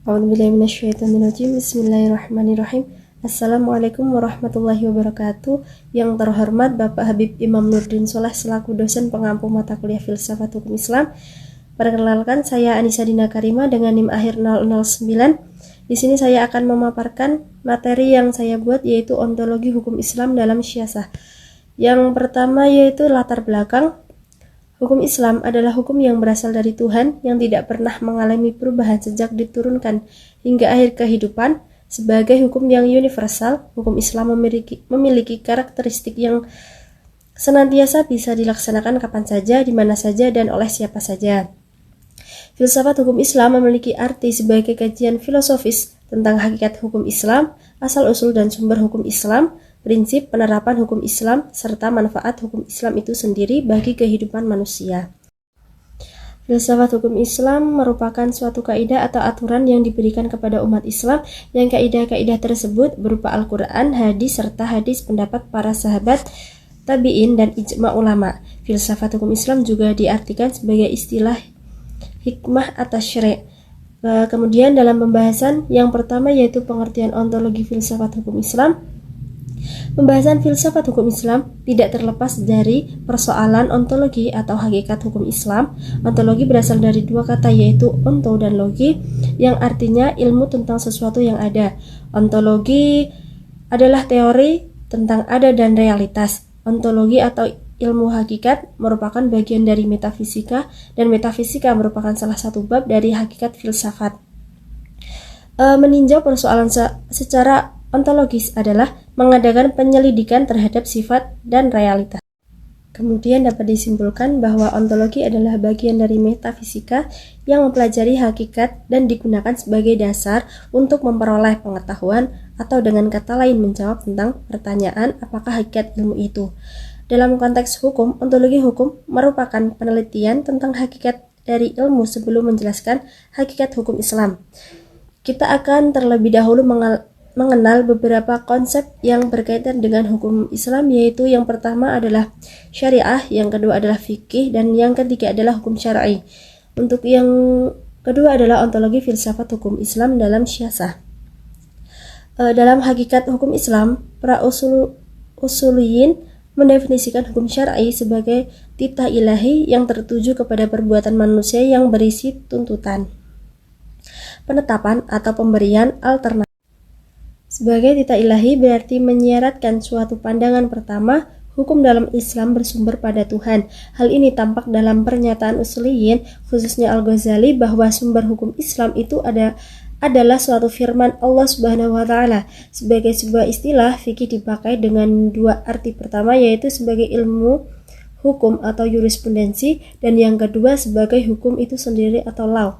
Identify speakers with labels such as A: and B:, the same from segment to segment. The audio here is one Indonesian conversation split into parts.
A: A'udzubillahi minasyaitonirrajim. Bismillahirrahmanirrahim. Assalamualaikum warahmatullahi wabarakatuh. Yang terhormat Bapak Habib Imam Nurdin Soleh selaku dosen pengampu mata kuliah Filsafat Hukum Islam. Perkenalkan, saya Anissa Dina Karima dengan NIM akhir 009. Di sini saya akan memaparkan materi yang saya buat, yaitu ontologi hukum Islam dalam syiasah. Yang pertama yaitu latar belakang. Hukum Islam adalah hukum yang berasal dari Tuhan yang tidak pernah mengalami perubahan sejak diturunkan hingga akhir kehidupan. Sebagai hukum yang universal, hukum Islam memiliki karakteristik yang senantiasa bisa dilaksanakan kapan saja, di mana saja, dan oleh siapa saja. Filsafat hukum Islam memiliki arti sebagai kajian filosofis tentang hakikat hukum Islam, asal-usul dan sumber hukum Islam, prinsip penerapan hukum Islam, serta manfaat hukum Islam itu sendiri bagi kehidupan manusia. Filsafat hukum Islam merupakan suatu kaidah atau aturan yang diberikan kepada umat Islam, yang kaidah-kaidah tersebut berupa Al-Quran, hadis, serta hadis pendapat para sahabat, tabi'in, dan ijma' ulama. Filsafat hukum Islam juga diartikan sebagai istilah hikmah atas syari'. Kemudian dalam pembahasan yang pertama yaitu pengertian ontologi filsafat hukum Islam. Pembahasan filsafat hukum Islam tidak terlepas dari persoalan ontologi atau hakikat hukum Islam. Ontologi berasal dari dua kata yaitu onto dan logi, yang artinya ilmu tentang sesuatu yang ada. Ontologi adalah teori tentang ada dan realitas. Ontologi atau ilmu hakikat merupakan bagian dari metafisika, dan metafisika merupakan salah satu bab dari hakikat filsafat. Meninjau persoalan secara ontologis adalah mengadakan penyelidikan terhadap sifat dan realitas. Kemudian dapat disimpulkan bahwa ontologi adalah bagian dari metafisika yang mempelajari hakikat dan digunakan sebagai dasar untuk memperoleh pengetahuan, atau dengan kata lain menjawab tentang pertanyaan apakah hakikat ilmu itu. Dalam konteks hukum, ontologi hukum merupakan penelitian tentang hakikat dari ilmu sebelum menjelaskan hakikat hukum Islam. Kita akan terlebih dahulu mengenal beberapa konsep yang berkaitan dengan hukum Islam, yaitu yang pertama adalah syariah, yang kedua adalah fikih, dan yang ketiga adalah hukum syar'i. Untuk yang kedua adalah ontologi filsafat hukum Islam dalam syiasah. Dalam hakikat hukum Islam, para usuliyin mendefinisikan hukum syar'i sebagai titah ilahi yang tertuju kepada perbuatan manusia yang berisi tuntutan, penetapan, atau pemberian alternatif. Sebagai titah ilahi berarti menyiratkan suatu pandangan pertama, hukum dalam Islam bersumber pada Tuhan. Hal ini tampak dalam pernyataan usuliyin, khususnya Al-Ghazali, bahwa sumber hukum Islam itu adalah suatu firman Allah Subhanahu wa Ta'ala. Sebagai sebuah istilah, fikih dipakai dengan dua arti. Pertama yaitu sebagai ilmu hukum atau jurisprudensi, dan yang kedua sebagai hukum itu sendiri atau law.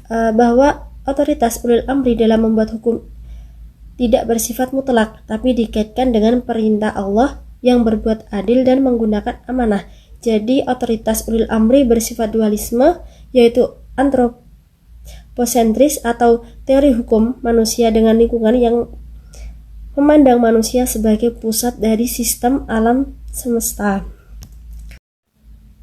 A: Bahwa otoritas ulil amri dalam membuat hukum tidak bersifat mutlak, tapi dikaitkan dengan perintah Allah yang berbuat adil dan menggunakan amanah. Jadi otoritas ulil amri bersifat dualisme, yaitu antroposentris atau teori hukum manusia dengan lingkungan yang memandang manusia sebagai pusat dari sistem alam semesta.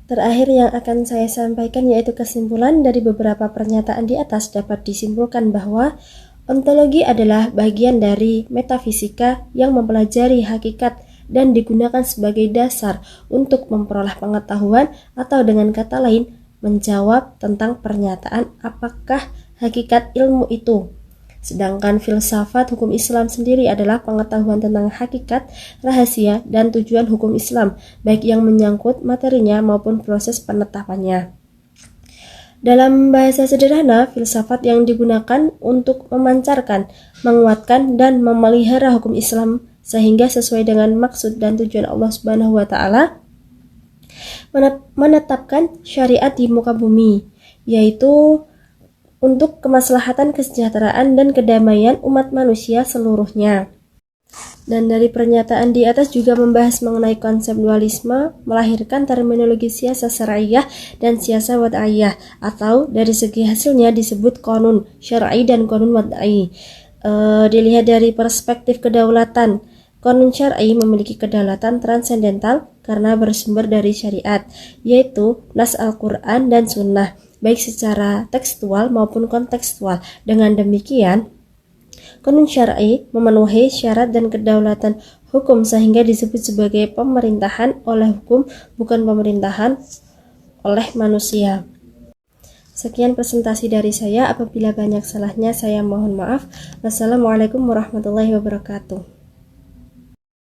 A: Terakhir yang akan saya sampaikan yaitu kesimpulan dari beberapa pernyataan di atas. Dapat disimpulkan bahwa ontologi adalah bagian dari metafisika yang mempelajari hakikat dan digunakan sebagai dasar untuk memperoleh pengetahuan, atau dengan kata lain menjawab tentang pernyataan apakah hakikat ilmu itu. Sedangkan filsafat hukum Islam sendiri adalah pengetahuan tentang hakikat, rahasia, dan tujuan hukum Islam, baik yang menyangkut materinya maupun proses penetapannya. Dalam bahasa sederhana, filsafat yang digunakan untuk memancarkan, menguatkan, dan memelihara hukum Islam sehingga sesuai dengan maksud dan tujuan Allah Subhanahu wa Ta'ala menetapkan syariat di muka bumi, yaitu untuk kemaslahatan, kesejahteraan, dan kedamaian umat manusia seluruhnya. Dan dari pernyataan di atas juga membahas mengenai konsep dualisme, melahirkan terminologi siasah syar'iyah dan siasah wad'iyah, atau dari segi hasilnya disebut qanun syar'i dan qanun wad'i. Dilihat dari perspektif kedaulatan, qanun syar'i memiliki kedaulatan transendental karena bersumber dari syariat, yaitu nas Al-Quran dan Sunnah. baik secara tekstual maupun kontekstual. Dengan demikian, qanun syar'i memenuhi syarat dan kedaulatan hukum sehingga disebut sebagai pemerintahan oleh hukum, bukan pemerintahan oleh manusia. Sekian presentasi dari saya. Apabila banyak salahnya, saya mohon maaf. Wassalamualaikum warahmatullahi wabarakatuh.